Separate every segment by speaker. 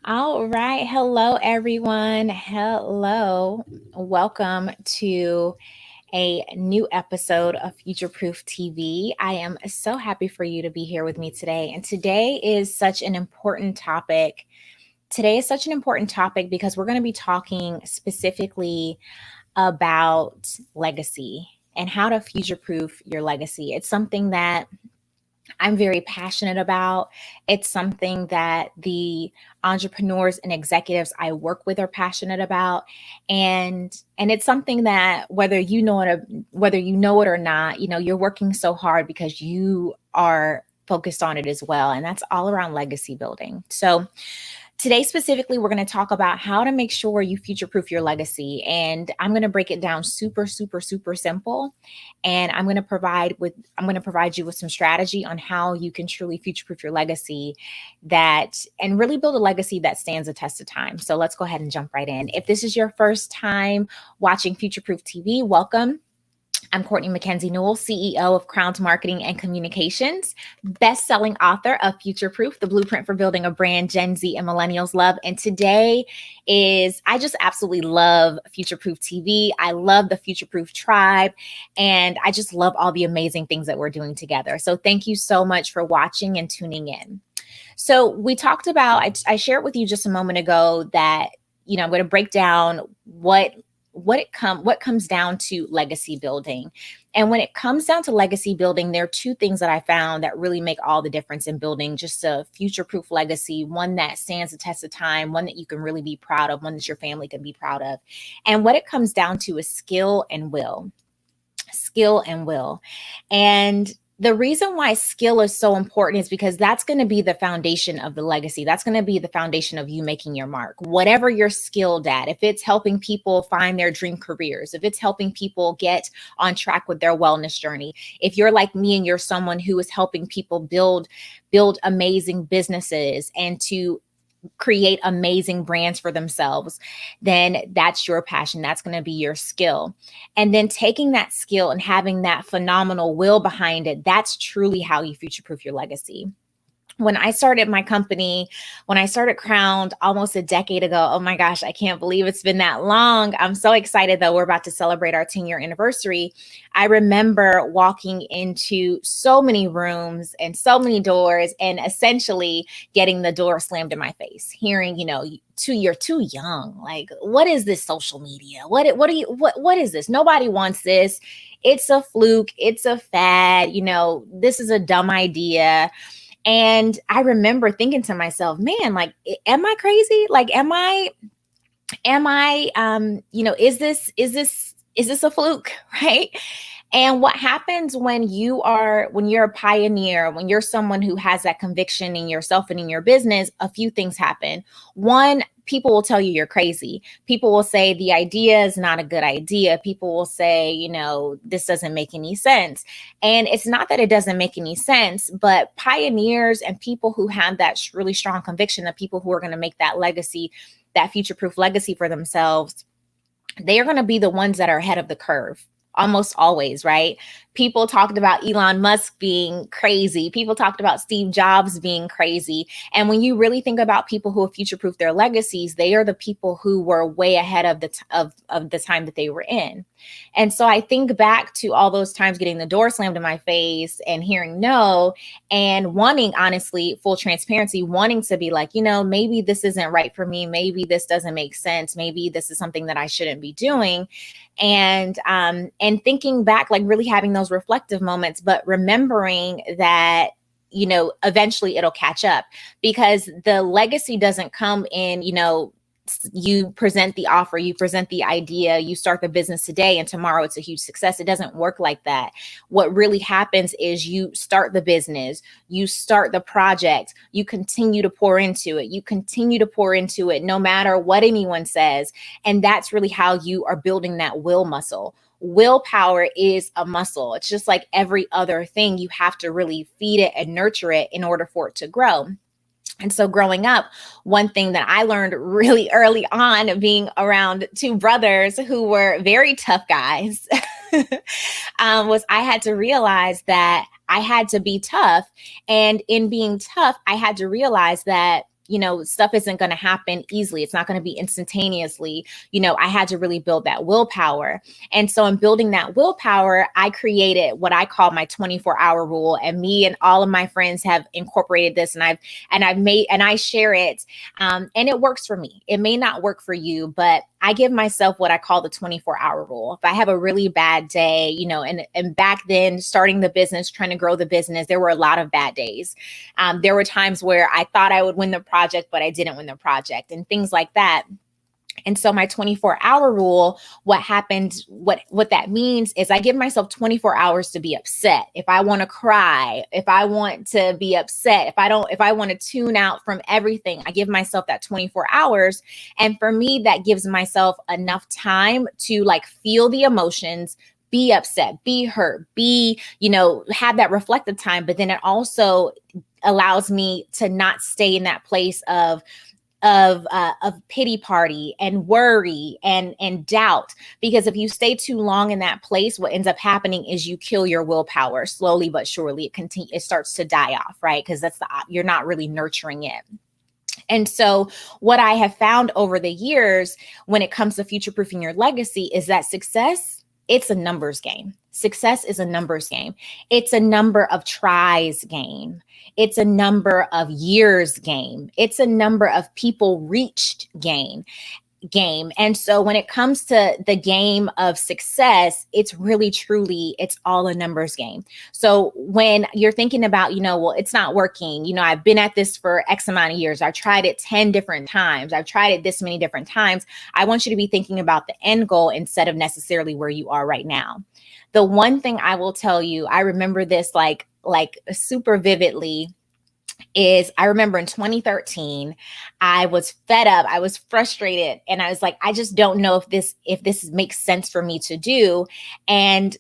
Speaker 1: All right. Hello, everyone. Hello. Welcome to a new episode of FutureProof TV. I am so happy for you to be here with me today. And today is such an important topic. Today is such an important topic because we're going to be talking specifically about legacy and how to future-proof your legacy. It's something that I'm very passionate about. It's something that the entrepreneurs and executives I work with are passionate about. And it's something that whether you know it or not, you're working so hard because you are focused on it as well. And that's all around legacy building. So today, specifically, we're going to talk about how to make sure you future proof your legacy. And I'm going to break it down super, super, super simple. And I'm going to provide you with some strategy on how you can truly future proof your legacy and really build a legacy that stands the test of time. So let's go ahead and jump right in. If this is your first time watching Future Proof TV, welcome. I'm Courtney Mackenzie Newell, CEO of Crowns Marketing and Communications, best-selling author of Future Proof, the blueprint for building a brand Gen Z and millennials love. And I just absolutely love Future Proof TV. I love the Future Proof tribe, and I just love all the amazing things that we're doing together. So thank you so much for watching and tuning in. So we talked about, I shared with you just a moment ago that, I'm going to break down what comes down to legacy building. And when it comes down to legacy building, there are two things that I found that really make all the difference in building just a future-proof legacy, one that stands the test of time, one that you can really be proud of, one that your family can be proud of. And what it comes down to is skill and will. Skill and will. And the reason why skill is so important is because that's going to be the foundation of the legacy. That's going to be the foundation of you making your mark. Whatever you're skilled at, if it's helping people find their dream careers, if it's helping people get on track with their wellness journey, if you're like me and you're someone who is helping people build amazing businesses and to create amazing brands for themselves, then that's your passion. That's going to be your skill. And then taking that skill and having that phenomenal will behind it, that's truly how you future-proof your legacy. When I started my company, when I started Crowned almost a decade ago, oh my gosh, I can't believe it's been that long. I'm so excited though. We're about to celebrate our 10-year anniversary. I remember walking into so many rooms and so many doors and essentially getting the door slammed in my face, hearing, you're too young. Like, what is this social media? What is this? Nobody wants this. It's a fluke. It's a fad. This is a dumb idea. And I remember thinking to myself, man, like, am I crazy? Like, is this a fluke? Right. And what happens when you're a pioneer, when you're someone who has that conviction in yourself and in your business, a few things happen. One, people will tell you you're crazy. People will say the idea is not a good idea. People will say, this doesn't make any sense. And it's not that it doesn't make any sense, but pioneers and people who have that really strong conviction, the people who are going to make that legacy, that future-proof legacy for themselves, they are going to be the ones that are ahead of the curve. Almost always, right? People talked about Elon Musk being crazy. People talked about Steve Jobs being crazy. And when you really think about people who have future-proofed their legacies, they are the people who were way ahead of the time that they were in. And so I think back to all those times getting the door slammed in my face and hearing no, and wanting, honestly, full transparency, wanting to be like, maybe this isn't right for me. Maybe this doesn't make sense. Maybe this is something that I shouldn't be doing. And thinking back, like really having those reflective moments, but remembering that, eventually it'll catch up, because the legacy doesn't come in, you present the offer, you present the idea, you start the business today and tomorrow it's a huge success. It doesn't work like that. What really happens is you start the business, you start the project, you continue to pour into it. You continue to pour into it no matter what anyone says. And that's really how you are building that will muscle. Willpower is a muscle. It's just like every other thing. You have to really feed it and nurture it in order for it to grow. And so growing up, one thing that I learned really early on, being around two brothers who were very tough guys, was I had to realize that I had to be tough. And in being tough, I had to realize that stuff isn't going to happen easily. It's not going to be instantaneously. I had to really build that willpower. And so in building that willpower, I created what I call my 24-hour rule. And me and all of my friends have incorporated this, and I share it. And it works for me. It may not work for you, but I give myself what I call the 24-hour rule. If I have a really bad day, and back then starting the business, trying to grow the business, there were a lot of bad days. There were times where I thought I would win the project, but I didn't win the project and things like that. And so my 24-hour rule, what that means is I give myself 24 hours to be upset. If I want to cry, if I want to be upset, if I want to tune out from everything, I give myself that 24 hours. And for me, that gives myself enough time to feel the emotions, be upset, be hurt, have that reflective time. But then it also allows me to not stay in that place of pity party and worry and doubt. Because if you stay too long in that place, what ends up happening is you kill your willpower slowly but surely. It starts to die off, right? Because you're not really nurturing it. And so what I have found over the years when it comes to future-proofing your legacy is that success, it's a numbers game. Success is a numbers game. It's a number of tries game. It's a number of years game. It's a number of people reached game. And so when it comes to the game of success, it's really, truly, it's all a numbers game. So when you're thinking about, well, it's not working, I've been at this for X amount of years. I've tried it 10 different times. I've tried it this many different times. I want you to be thinking about the end goal instead of necessarily where you are right now. The one thing I will tell you, I remember this like super vividly, is I remember in 2013, I was fed up, I was frustrated, and I was like, I just don't know if this makes sense for me to do. And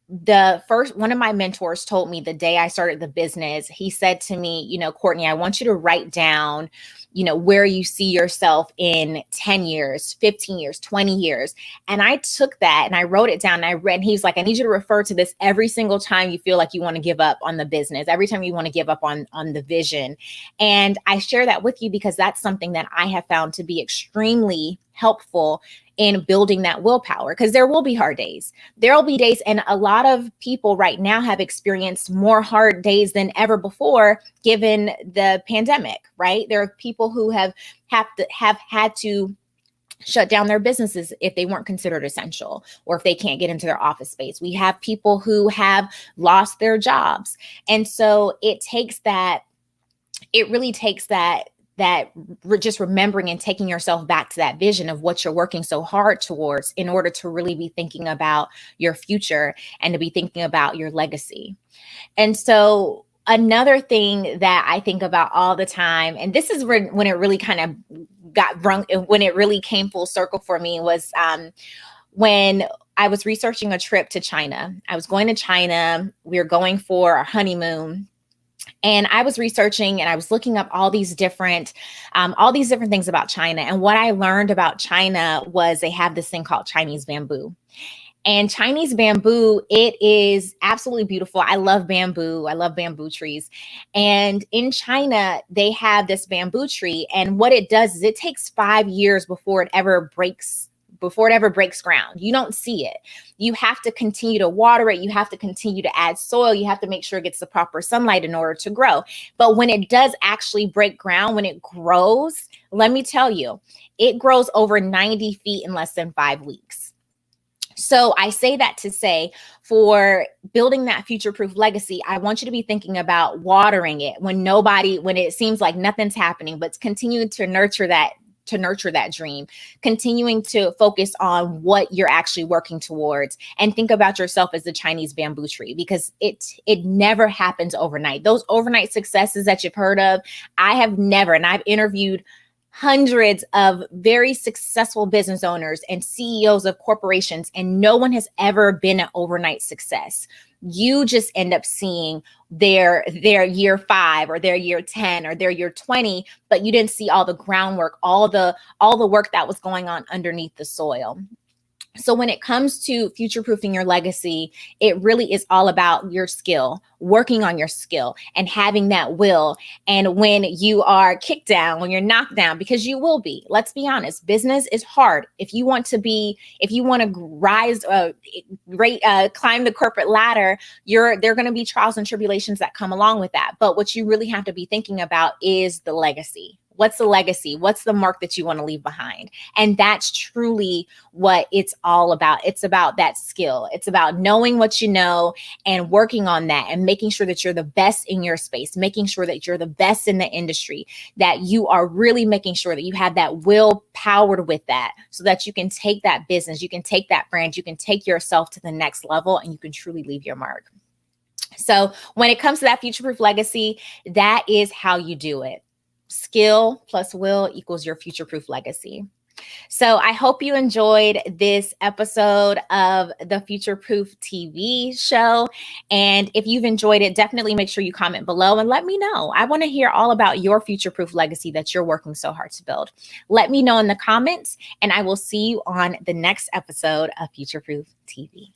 Speaker 1: one of my mentors told me the day I started the business, he said to me, Courtney, I want you to write down, where you see yourself in 10 years, 15 years, 20 years. And I took that and I wrote it down and I read, and he was like, I need you to refer to this every single time you feel like you want to give up on the business, every time you want to give up on the vision. And I share that with you because that's something that I have found to be extremely helpful in building that willpower, because there will be hard days. There will be days, and a lot of people right now have experienced more hard days than ever before, given the pandemic, right? There are people who have had to shut down their businesses if they weren't considered essential, or if they can't get into their office space. We have people who have lost their jobs. And so it really takes that just remembering and taking yourself back to that vision of what you're working so hard towards in order to really be thinking about your future and to be thinking about your legacy. And so another thing that I think about all the time, and this is when it really kind of when it really came full circle for me, was when I was researching a trip to China. I was going to China. We were going for our honeymoon. And I was researching and I was looking up all these different things about China. And what I learned about China was they have this thing called Chinese bamboo. And Chinese bamboo, it is absolutely beautiful. I love bamboo. I love bamboo trees. And in China, they have this bamboo tree. And what it does is it takes 5 years before it ever breaks ground. You don't see it. You have to continue to water it. You have to continue to add soil. You have to make sure it gets the proper sunlight in order to grow. But when it does actually break ground, when it grows, let me tell you, it grows over 90 feet in less than 5 weeks. So I say that to say, for building that future-proof legacy, I want you to be thinking about watering it when it seems like nothing's happening, but continuing to nurture that dream, continuing to focus on what you're actually working towards, and think about yourself as the Chinese bamboo tree, because it never happens overnight. Those overnight successes that you've heard of, I have never, and I've interviewed hundreds of very successful business owners and CEOs of corporations, and no one has ever been an overnight success. You just end up seeing their year 5 or their year 10 or their year 20, but you didn't see all the groundwork, all the work that was going on underneath the soil. So when it comes to future proofing your legacy, it really is all about your skill, working on your skill and having that will. And when you are kicked down, when you're knocked down, because you will be, let's be honest, business is hard. If you want to rise, climb the corporate ladder, there are going to be trials and tribulations that come along with that. But what you really have to be thinking about is the legacy. What's the legacy? What's the mark that you want to leave behind? And that's truly what it's all about. It's about that skill. It's about knowing what you know and working on that and making sure that you're the best in your space, making sure that you're the best in the industry, that you are really making sure that you have that will powered with that so that you can take that business, you can take that brand, you can take yourself to the next level and you can truly leave your mark. So when it comes to that future-proof legacy, that is how you do it. Skill plus will equals your future-proof legacy. So I hope you enjoyed this episode of the FutureProof TV show. And if you've enjoyed it, definitely make sure you comment below and let me know. I want to hear all about your future-proof legacy that you're working so hard to build. Let me know in the comments, and I will see you on the next episode of FutureProof TV.